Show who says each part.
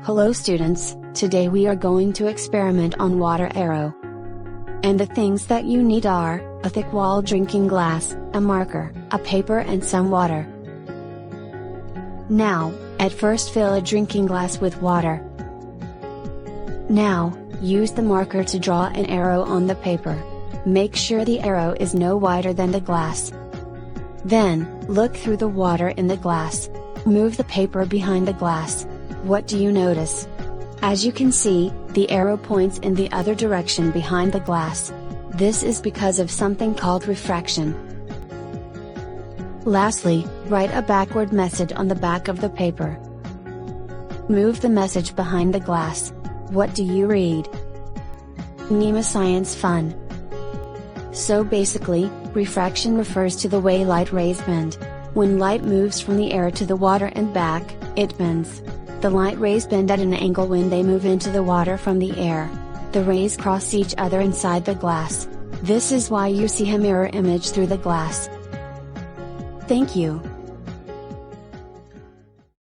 Speaker 1: Hello students, today we are going to experiment on water arrow. And the things that you need are, a thick wall drinking glass, a marker, a paper and some water. Now, at first fill a drinking glass with water. Now, use the marker to draw an arrow on the paper. Make sure the arrow is no wider than the glass. Then, look through the water in the glass. Move the paper behind the glass. What do you notice? As you can see, the arrow points in the other direction behind the glass. This is because of something called refraction. Lastly, write a backward message on the back of the paper. Move the message behind the glass. What do you read? Neema Science Fun. So basically, refraction refers to the way light rays bend. When light moves from the air to the water and back, it bends. The light rays bend at an angle when they move into the water from the air. The rays cross each other inside the glass. This is why you see a mirror image through the glass. Thank you.